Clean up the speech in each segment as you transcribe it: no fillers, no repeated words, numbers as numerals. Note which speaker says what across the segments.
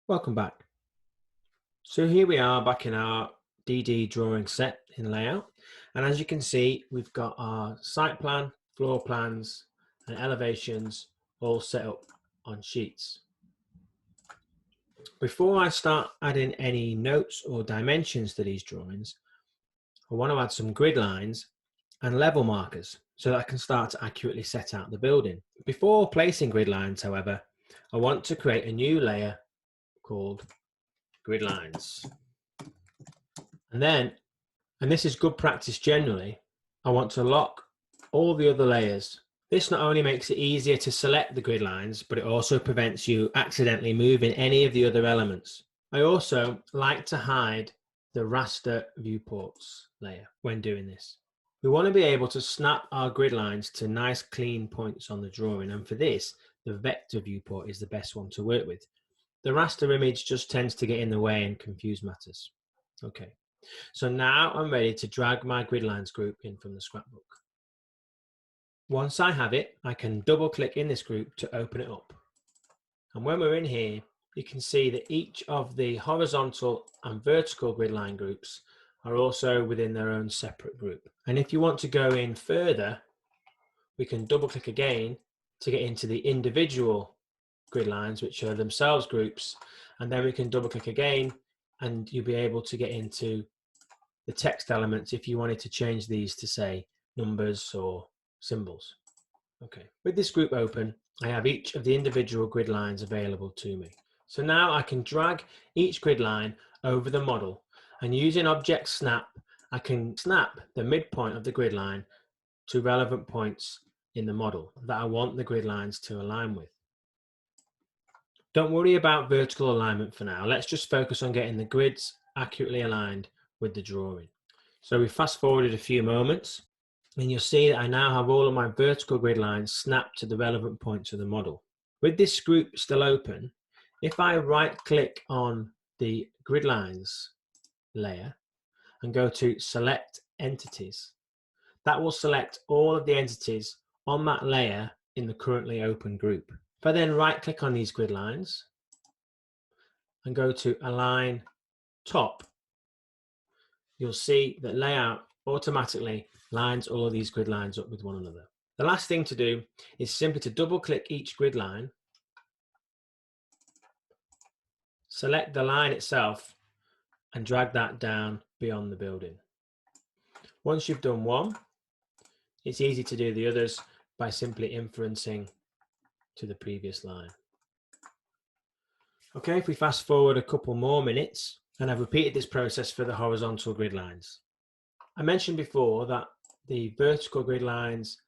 Speaker 1: Welcome back. So here we are back in our DD drawing set in layout. And as you can see, we've got our site plan, floor plans and elevations all set up on sheets. Before I start adding any notes or dimensions to these drawings, I want to add some grid lines and level markers so that I can start to accurately set out the building. Before placing grid lines, however, I want to create a new layer called Gridlines. And this is good practice generally, I want to lock all the other layers. This not only makes it easier to select the grid lines, but it also prevents you accidentally moving any of the other elements. I also like to hide the raster viewports layer when doing this. We want to be able to snap our grid lines to nice clean points on the drawing, and for this, the vector viewport is the best one to work with. The raster image just tends to get in the way and confuse matters. Okay. So now I'm ready to drag my Gridlines group in from the scrapbook. Once I have it, I can double click in this group to open it up. And when we're in here, you can see that each of the horizontal and vertical gridline groups are also within their own separate group. And if you want to go in further, we can double click again to get into the individual grid lines, which are themselves groups. And then we can double click again and you'll be able to get into the text elements if you wanted to change these to say numbers or symbols. Okay, with this group open, I have each of the individual grid lines available to me. So now I can drag each grid line over the model, and using object snap, I can snap the midpoint of the grid line to relevant points in the model that I want the grid lines to align with. Don't worry about vertical alignment for now. Let's just focus on getting the grids accurately aligned with the drawing. So we fast forwarded a few moments and you'll see that I now have all of my vertical grid lines snapped to the relevant points of the model. With this group still open, if I right click on the grid lines layer and go to select entities, that will select all of the entities on that layer in the currently open group. If I then right click on these grid lines and go to align top, you'll see that layout automatically lines all of these grid lines up with one another. The last thing to do is simply to double click each grid line, select the line itself and drag that down beyond the building. Once you've done one, it's easy to do the others by simply inferencing to the previous line. Okay, if we fast forward a couple more minutes, and I've repeated this process for the horizontal grid lines. I mentioned before that the vertical grid lines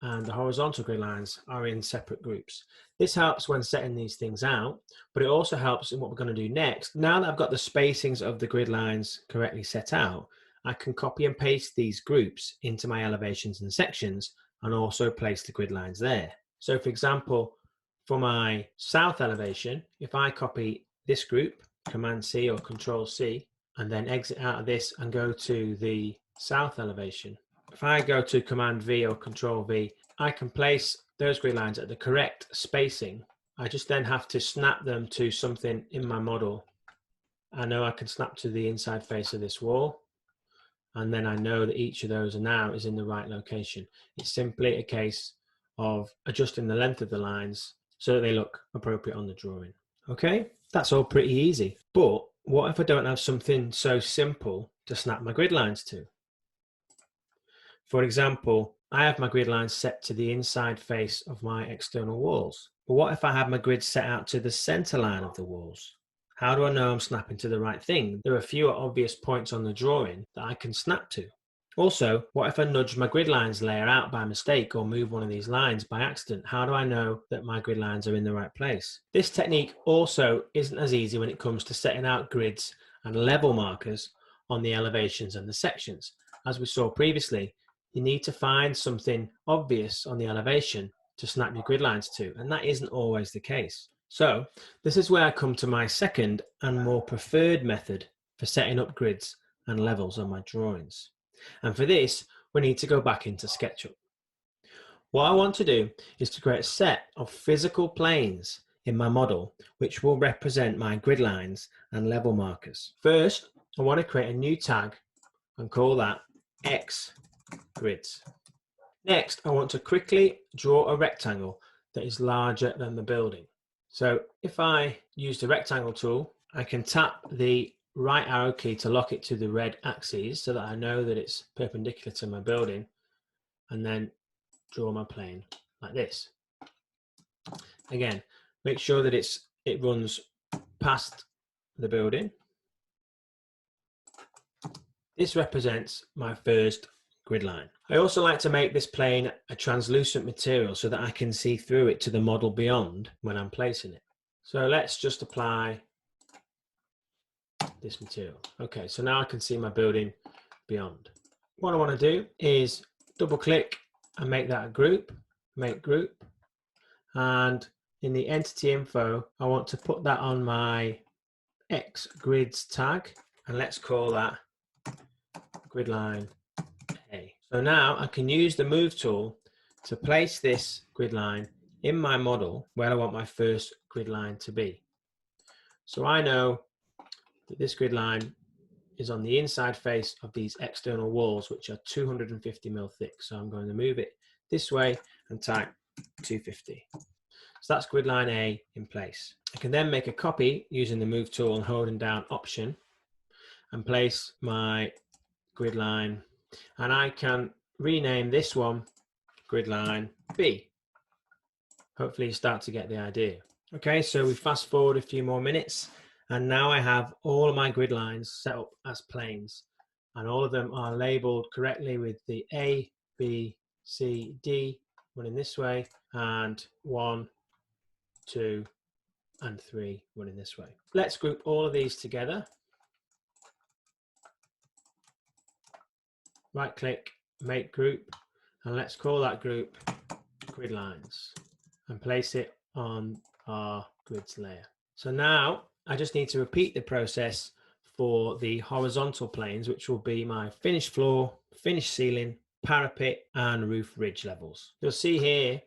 Speaker 1: and the horizontal grid lines are in separate groups. This helps when setting these things out, but it also helps in what we're going to do next. Now that I've got the spacings of the grid lines correctly set out, I can copy and paste these groups into my elevations and sections and also place the grid lines there. So for example, for my south elevation, if I copy this group, Command C or Control C, and then exit out of this and go to the south elevation, if I go to Command V or Control V, I can place those grid lines at the correct spacing. I just then have to snap them to something in my model. I know I can snap to the inside face of this wall, and then I know that each of those now is in the right location. It's simply a case of adjusting the length of the lines so that they look appropriate on the drawing. Okay, that's all pretty easy. But what if I don't have something so simple to snap my grid lines to? For example, I have my grid lines set to the inside face of my external walls. But what if I have my grid set out to the center line of the walls? How do I know I'm snapping to the right thing? There are fewer obvious points on the drawing that I can snap to. Also, what if I nudge my grid lines layer out by mistake or move one of these lines by accident? How do I know that my grid lines are in the right place? This technique also isn't as easy when it comes to setting out grids and level markers on the elevations and the sections. As we saw previously, you need to find something obvious on the elevation to snap your grid lines to, and that isn't always the case. So this is where I come to my second and more preferred method for setting up grids and levels on my drawings. And for this, we need to go back into SketchUp. What I want to do is to create a set of physical planes in my model, which will represent my grid lines and level markers. First, I want to create a new tag and call that X grids. Next, I want to quickly draw a rectangle that is larger than the building. So if I use the rectangle tool, I can tap the right arrow key to lock it to the red axis so that I know that it's perpendicular to my building, and then draw my plane like this. Again, make sure that it runs past the building. This represents my first grid line. I also like to make this plane a translucent material so that I can see through it to the model beyond when I'm placing it. So let's just apply this material. Okay, so now I can see my building beyond. What I want to do is double click and make that a group, make group, and in the entity info, I want to put that on my X grids tag, and let's call that grid line A. So now I can use the move tool to place this grid line in my model where I want my first grid line to be. So I know that this grid line is on the inside face of these external walls, which are 250 mil thick. So I'm going to move it this way and type 250. So that's grid line A in place. I can then make a copy using the move tool and holding down Option and place my grid line, and I can rename this one grid line B. Hopefully you start to get the idea. Okay, so we fast forward a few more minutes, and now I have all of my grid lines set up as planes, and all of them are labeled correctly with the A, B, C, D running this way, and 1, 2, and 3 running this way. Let's group all of these together. Right click, make group, and let's call that group grid lines and place it on our grids layer. So now I just need to repeat the process for the horizontal planes, which will be my finished floor, finished ceiling, parapet, and roof ridge levels. You'll see here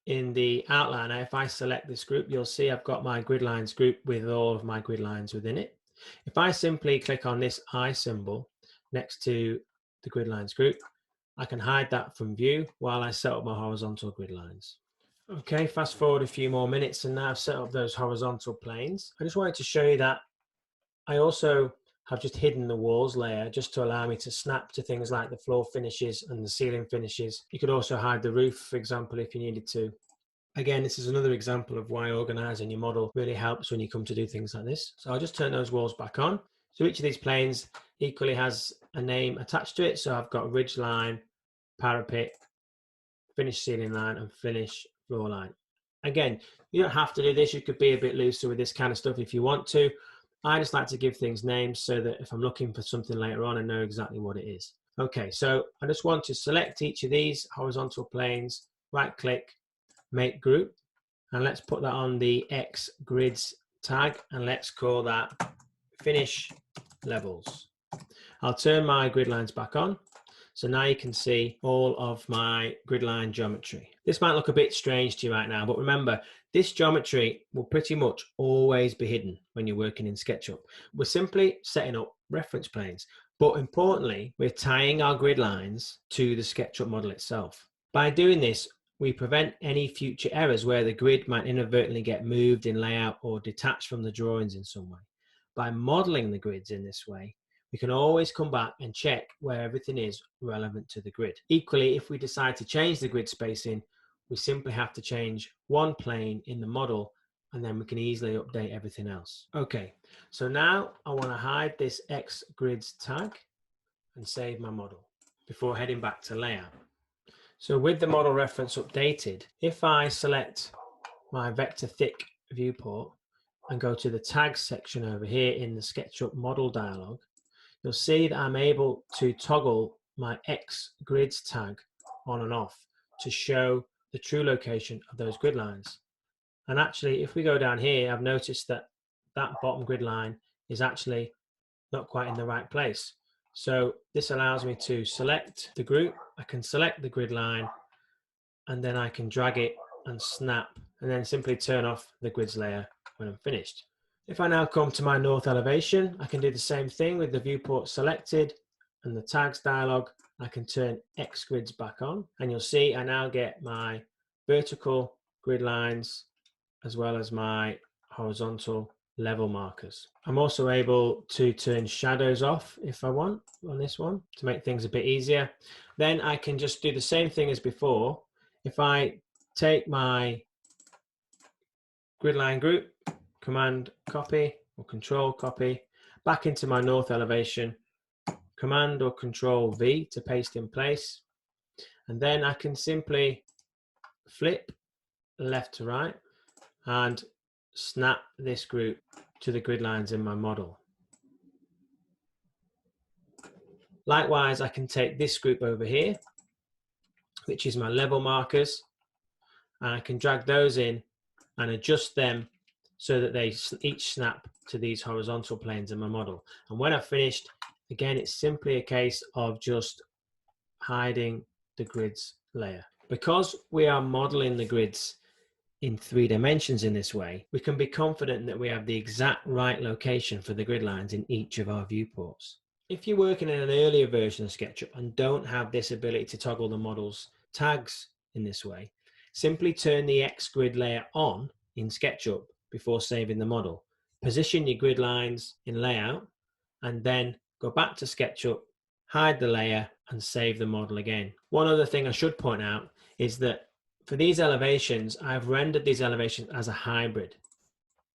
Speaker 1: in the outliner, if I select this group, you'll see I've got my grid lines group with all of my grid lines within it. If I simply click on this eye symbol next to the grid lines group, I can hide that from view while I set up my horizontal grid lines. Okay, fast forward a few more minutes, and now I've set up those horizontal planes. I just wanted to show you that I also have just hidden the walls layer just to allow me to snap to things like the floor finishes and the ceiling finishes. You could also hide the roof, for example, if you needed to. Again, this is another example of why organizing your model really helps when you come to do things like this. So I'll just turn those walls back on. So each of these planes equally has a name attached to it. So I've got ridge line, parapet, finish ceiling line, and finish floor line. Again, you don't have to do this. You could be a bit looser with this kind of stuff if you want to. I just like to give things names so that if I'm looking for something later on, I know exactly what it is. Okay, so I just want to select each of these horizontal planes, right click, make group, and let's put that on the X grids tag, and let's call that finish levels. I'll turn my grid lines back on. So now you can see all of my grid line geometry. This might look a bit strange to you right now, but remember, this geometry will pretty much always be hidden when you're working in SketchUp. We're simply setting up reference planes, but importantly, we're tying our grid lines to the SketchUp model itself. By doing this, we prevent any future errors where the grid might inadvertently get moved in layout or detached from the drawings in some way. By modeling the grids in this way, we can always come back and check where everything is relevant to the grid. Equally, if we decide to change the grid spacing, we simply have to change one plane in the model, and then we can easily update everything else. Okay, so now I want to hide this X grids tag and save my model before heading back to layout. So with the model reference updated, if I select my vector thick viewport and go to the tags section over here in the SketchUp model dialog, you'll see that I'm able to toggle my X grids tag on and off to show the true location of those grid lines. And actually, if we go down here, I've noticed that that bottom grid line is actually not quite in the right place. So this allows me to select the group, I can select the grid line, and then I can drag it and snap and then simply turn off the grids layer when I'm finished. If I now come to my north elevation, I can do the same thing with the viewport selected and the tags dialog. I can turn X grids back on, and you'll see I now get my vertical grid lines as well as my horizontal level markers. I'm also able to turn shadows off if I want on this one to make things a bit easier. Then I can just do the same thing as before. If I take my grid line group, Command copy or Control copy, back into my north elevation, Command or Control V to paste in place, and then I can simply flip left to right and snap this group to the grid lines in my model. Likewise, I can take this group over here, which is my level markers, and I can drag those in and adjust them so that they each snap to these horizontal planes in my model. And when I've finished, again, it's simply a case of just hiding the grids layer. Because we are modeling the grids in 3 dimensions in this way, we can be confident that we have the exact right location for the grid lines in each of our viewports. If you're working in an earlier version of SketchUp and don't have this ability to toggle the model's tags in this way, simply turn the X grid layer on in SketchUp before saving the model. Position your grid lines in layout and then go back to SketchUp, hide the layer and save the model again. One other thing I should point out is that for these elevations, I've rendered these elevations as a hybrid.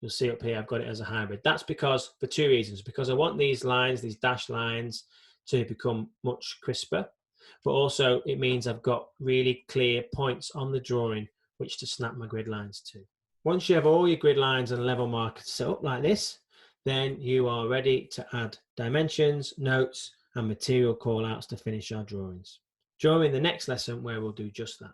Speaker 1: You'll see up here, I've got it as a hybrid. That's because, for 2 reasons, because I want these lines, these dashed lines, to become much crisper, but also it means I've got really clear points on the drawing which to snap my grid lines to. Once you have all your grid lines and level markers set up like this, then you are ready to add dimensions, notes, and material callouts to finish our drawings. Join me in the next lesson where we'll do just that.